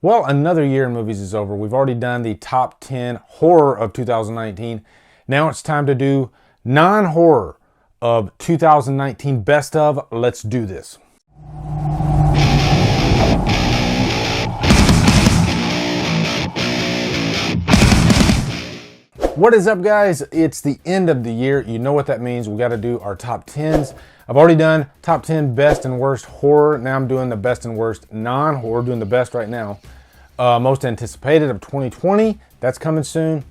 Well, another year in movies is over. We've already done the top 10 horror of 2019. Now it's time to do non-horror of 2019 best of. Let's do this. What is up, guys? It's the end of the year. You know what that means. We got to do our top 10s. I've already done top 10 best and worst horror. Now I'm doing the best and worst non-horror, doing the best right now. Most anticipated of 2020, that's coming soon.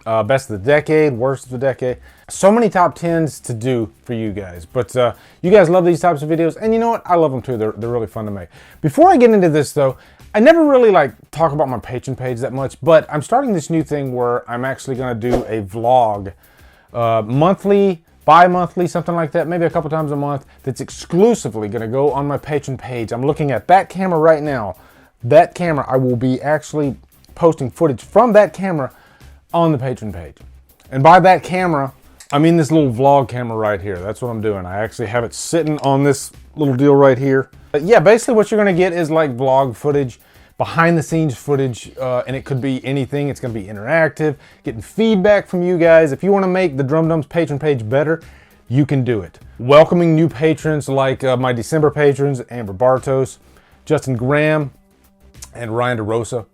Best of the decade, worst of the decade. So many top 10s to do for you guys. But you guys love these types of videos, and you know what? I love them too. They're really fun to make. Before I get into this though, I never really talk about my Patreon page that much, but I'm starting this new thing where I'm actually going to do a vlog monthly, bi-monthly, something like that, maybe a couple times a month, that's exclusively going to go on my Patreon page. I'm looking at that camera right now. That camera, I will be actually posting footage from that camera on the Patreon page. And by that camera, I mean this little vlog camera right here. That's what I'm doing. I actually have it sitting on this little deal right here. But yeah, basically what you're going to get is like vlog footage, behind the scenes footage, and it could be anything. It's going to be interactive, getting feedback from you guys. If you want to make the Drumdums Patreon page better, you can do it. Welcoming new patrons like my December patrons, Amber Bartos, Justin Graham, and Ryan DeRosa.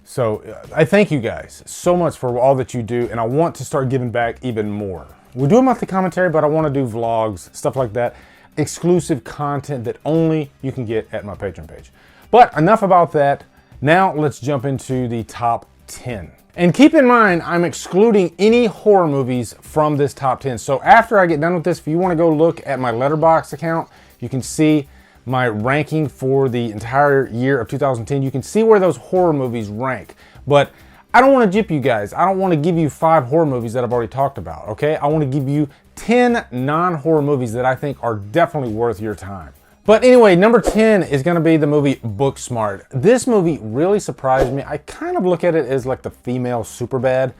So I thank you guys so much for all that you do, and I want to start giving back even more. We do a monthly commentary, but I want to do vlogs, stuff like that. Exclusive content that only you can get at my Patreon page. But enough about that. Now let's jump into the top 10. And keep in mind, I'm excluding any horror movies from this top 10. So after I get done with this, if you want to go look at my Letterboxd account, you can see my ranking for the entire year of 2010. You can see where those horror movies rank. But I don't want to gyp you guys. I don't want to give you 5 horror movies that I've already talked about, okay? I want to give you 10 non-horror movies that I think are definitely worth your time. But anyway, number 10 is going to be the movie Booksmart. This movie really surprised me. I kind of look at it as like the female Superbad.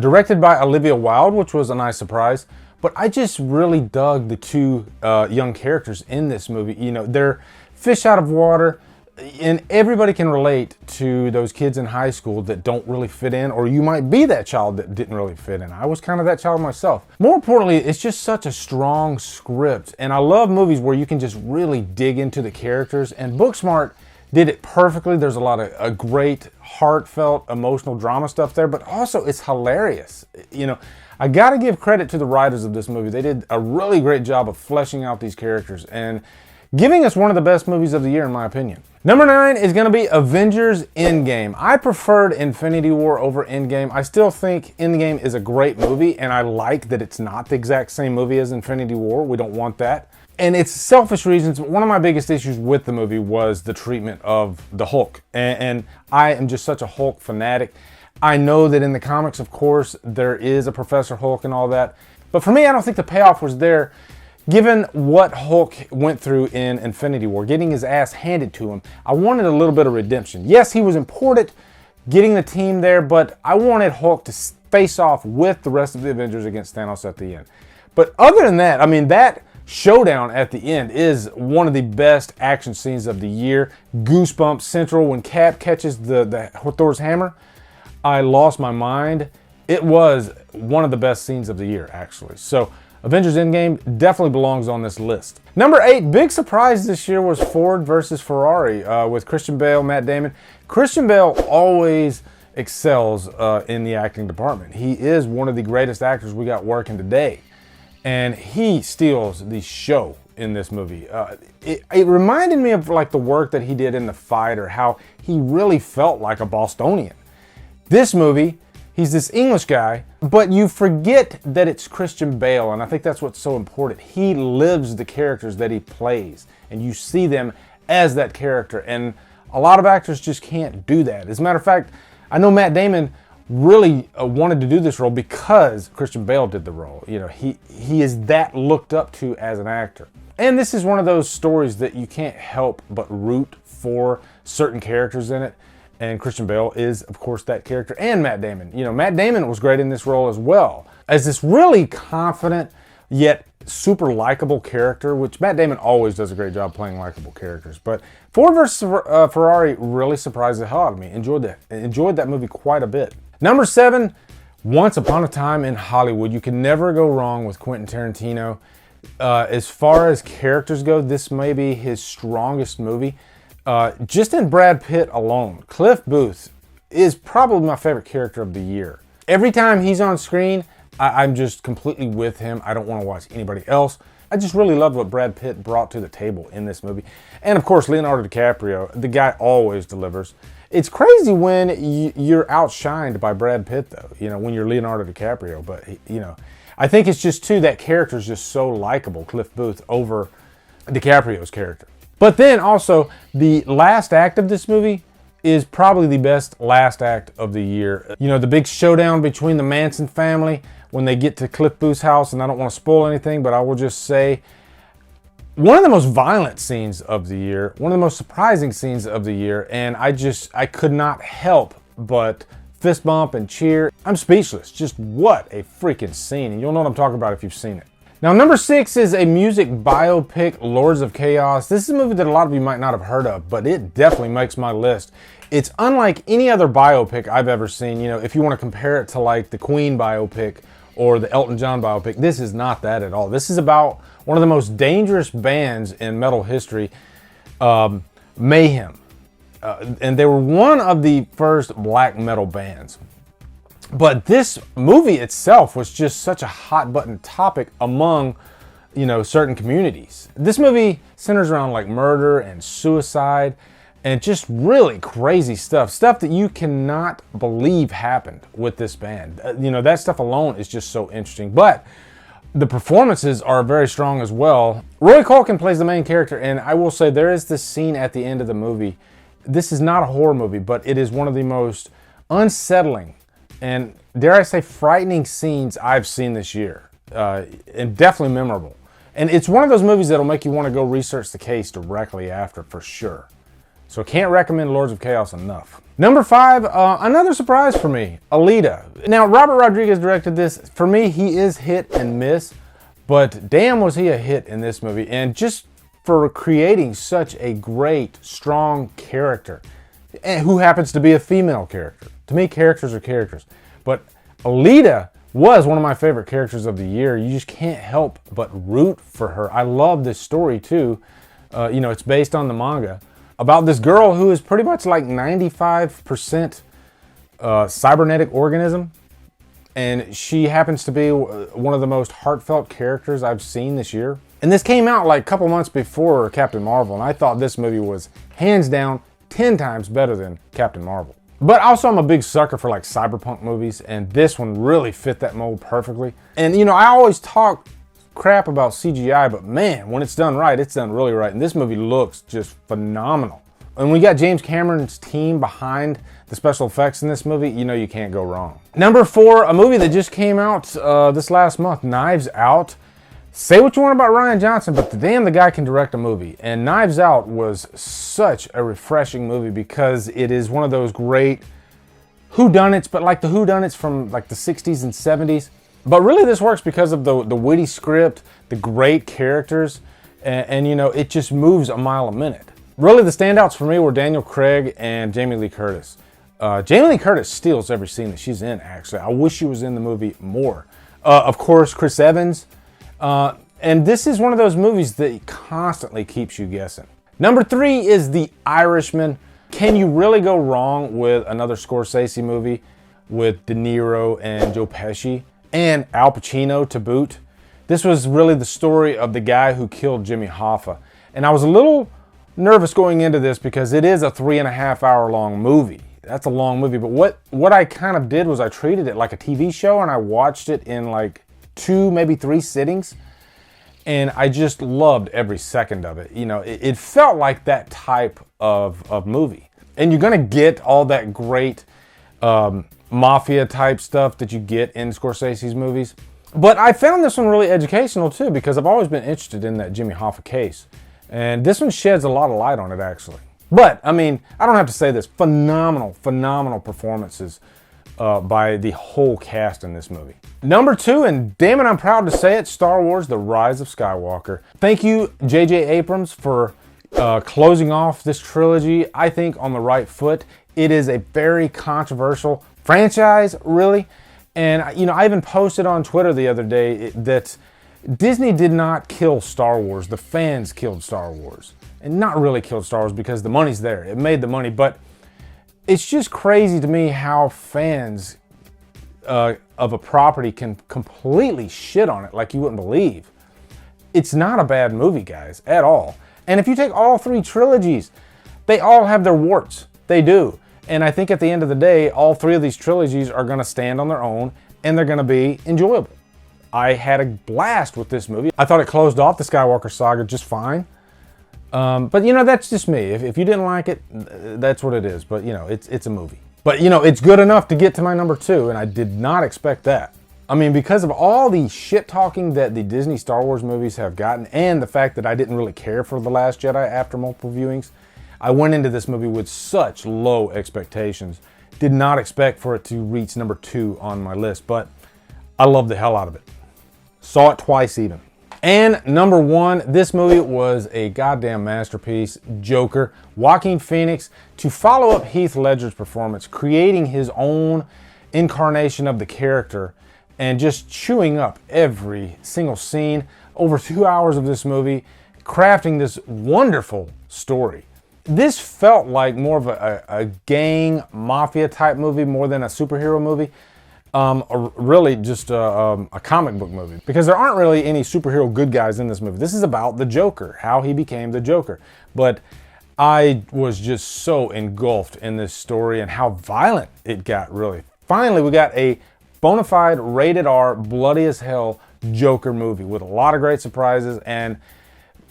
Directed by Olivia Wilde, which was a nice surprise. But I just really dug the two young characters in this movie. You know, they're fish out of water, and everybody can relate to those kids in high school that don't really fit in, or you might be that child that didn't really fit in. I was kind of that child myself. More importantly, it's just such a strong script, and I love movies where you can just really dig into the characters, and Booksmart did it perfectly. There's a lot of a great, heartfelt, emotional drama stuff there, but also it's hilarious. You know, I gotta give credit to the writers of this movie. They did a really great job of fleshing out these characters and giving us one of the best movies of the year, in my opinion. Number 9 is going to be Avengers Endgame. I preferred Infinity War over Endgame. I still think Endgame is a great movie, and I like that it's not the exact same movie as Infinity War. We don't want that. And it's selfish reasons. One of my biggest issues with the movie was the treatment of the Hulk. And I am just such a Hulk fanatic. I know that in the comics, of course, there is a Professor Hulk and all that. But for me, I don't think the payoff was there. Given what Hulk went through in Infinity War, getting his ass handed to him, I wanted a little bit of redemption. Yes, he was important getting the team there, but I wanted Hulk to face off with the rest of the Avengers against Thanos at the end. But other than that, I mean, that showdown at the end is one of the best action scenes of the year. Goosebumps Central when Cap catches the Thor's hammer. I lost my mind. It was one of the best scenes of the year, actually. So Avengers Endgame definitely belongs on this list. Number 8, big surprise this year was Ford versus Ferrari with Christian Bale, Matt Damon. Christian Bale always excels in the acting department. He is one of the greatest actors we got working today. And he steals the show in this movie. It reminded me of like the work that he did in The Fighter, how he really felt like a Bostonian. This movie, he's this English guy, but you forget that it's Christian Bale, and I think that's what's so important. He lives the characters that he plays, and you see them as that character, and a lot of actors just can't do that. As a matter of fact, I know Matt Damon really wanted to do this role because Christian Bale did the role. You know, he is that looked up to as an actor. And this is one of those stories that you can't help but root for certain characters in it. And Christian Bale is, of course, that character. And Matt Damon. You know, Matt Damon was great in this role as well. As this really confident, yet super likable character, which Matt Damon always does a great job playing likable characters. But Ford vs. Ferrari really surprised the hell out of me. Enjoyed that movie quite a bit. Number 7, Once Upon a Time in Hollywood. You can never go wrong with Quentin Tarantino. As far as characters go, this may be his strongest movie. Just in Brad Pitt alone, Cliff Booth is probably my favorite character of the year. Every time he's on screen, I'm just completely with him. I don't want to watch anybody else. I just really loved what Brad Pitt brought to the table in this movie. And of course, Leonardo DiCaprio, the guy always delivers. It's crazy when you're outshined by Brad Pitt, though, you know, when you're Leonardo DiCaprio. But, you know, I think it's just, too, that character is just so likable, Cliff Booth, over DiCaprio's character. But then also, the last act of this movie is probably the best last act of the year. You know, the big showdown between the Manson family when they get to Cliff Booth's house, and I don't want to spoil anything, but I will just say, one of the most violent scenes of the year, one of the most surprising scenes of the year, and I could not help but fist bump and cheer. I'm speechless. Just what a freaking scene, and you'll know what I'm talking about if you've seen it. Now, number 6 is a music biopic, Lords of Chaos. This is a movie that a lot of you might not have heard of, but it definitely makes my list. It's unlike any other biopic I've ever seen. You know, if you want to compare it to like the Queen biopic or the Elton John biopic, this is not that at all. This is about one of the most dangerous bands in metal history, Mayhem. And they were one of the first black metal bands. But this movie itself was just such a hot button topic among, you know, certain communities. This movie centers around like murder and suicide and just really crazy stuff that you cannot believe happened with this band. You know, that stuff alone is just so interesting. But the performances are very strong as well. Roy Culkin plays the main character, and I will say there is this scene at the end of the movie. This is not a horror movie, but it is one of the most unsettling and, dare I say, frightening scenes I've seen this year, and definitely memorable. And it's one of those movies that'll make you want to go research the case directly after, for sure. So can't recommend Lords of Chaos enough. Number 5, another surprise for me, Aleta. Now, Robert Rodriguez directed this. For me, he is hit and miss, but damn was he a hit in this movie. And just for creating such a great, strong character, who happens to be a female character. To me, characters are characters. But Aleta was one of my favorite characters of the year. You just can't help but root for her. I love this story, too. You know, it's based on the manga about this girl who is pretty much like 95% cybernetic organism. And she happens to be one of the most heartfelt characters I've seen this year. And this came out like a couple months before Captain Marvel. And I thought this movie was hands down 10 times better than Captain Marvel. But also I'm a big sucker for like cyberpunk movies. And this one really fit that mold perfectly. And you know, I always talk crap about CGI, but man, when it's done right, it's done really right. And this movie looks just phenomenal. And we got James Cameron's team behind the special effects in this movie, you know you can't go wrong. Number 4, a movie that just came out this last month, Knives Out. Say what you want about Rian Johnson, but damn, the guy can direct a movie. And Knives Out was such a refreshing movie because it is one of those great whodunits, but like the whodunits from like the 60s and 70s. But really this works because of the witty script, the great characters, and you know, it just moves a mile a minute. Really the standouts for me were Daniel Craig and Jamie Lee Curtis. Jamie Lee Curtis steals every scene that she's in, actually. I wish she was in the movie more. Of course, Chris Evans. And this is one of those movies that constantly keeps you guessing. Number 3 is The Irishman. Can you really go wrong with another Scorsese movie with De Niro and Joe Pesci? And Al Pacino to boot. This was really the story of the guy who killed Jimmy Hoffa. And I was a little nervous going into this because it is a 3.5 hour long movie. That's a long movie, but what I kind of did was I treated it like a TV show and I watched it in like 2, maybe 3 sittings. And I just loved every second of it. You know, it felt like that type of movie. And you're gonna get all that great mafia type stuff that you get in Scorsese's movies. But I found this one really educational too because I've always been interested in that Jimmy Hoffa case. And this one sheds a lot of light on it actually. But, I mean, I don't have to say this. Phenomenal, phenomenal performances by the whole cast in this movie. Number 2, and damn it, I'm proud to say it, Star Wars: The Rise of Skywalker. Thank you, J.J. Abrams, for closing off this trilogy, I think, on the right foot. It is a very controversial franchise, really. And, you know, I even posted on Twitter the other day that Disney did not kill Star Wars. The fans killed Star Wars. And not really killed Star Wars because the money's there. It made the money. But it's just crazy to me how fans of a property can completely shit on it like you wouldn't believe. It's not a bad movie, guys, at all. And if you take all 3 trilogies, they all have their warts. They do. And I think at the end of the day, all 3 of these trilogies are going to stand on their own and they're going to be enjoyable. I had a blast with this movie. I thought it closed off the Skywalker saga just fine. But, you know, that's just me. If you didn't like it, that's what it is. But, you know, it's a movie. But, you know, it's good enough to get to my number 2, and I did not expect that. I mean, because of all the shit talking that the Disney Star Wars movies have gotten, and the fact that I didn't really care for The Last Jedi after multiple viewings, I went into this movie with such low expectations. Did not expect for it to reach number 2 on my list, but I loved the hell out of it. Saw it twice even. And number 1, this movie was a goddamn masterpiece. Joker, Joaquin Phoenix, to follow up Heath Ledger's performance, creating his own incarnation of the character and just chewing up every single scene. Over 2 hours of this movie, crafting this wonderful story. This felt like more of a gang mafia type movie more than a superhero movie. Really just a comic book movie, because there aren't really any superhero good guys in this movie. This is about the Joker, how he became the Joker. But I was just so engulfed in this story and how violent it got, really. Finally, we got a bona fide rated R, bloody as hell Joker movie with a lot of great surprises and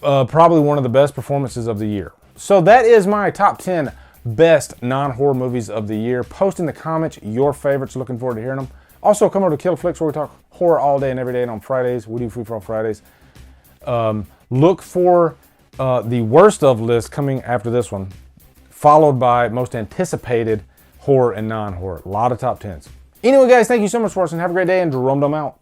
probably one of the best performances of the year. So that is my top 10 best non-horror movies of the year. Post in the comments your favorites. Looking forward to hearing them. Also, come over to Kill Flicks, where we talk horror all day and every day, and on Fridays we do free for all Fridays. Look for the worst of list coming after this one, followed by most anticipated horror and non-horror. A lot of top 10s. Anyway, guys, thank you so much for watching. Have a great day, and Drumdum out.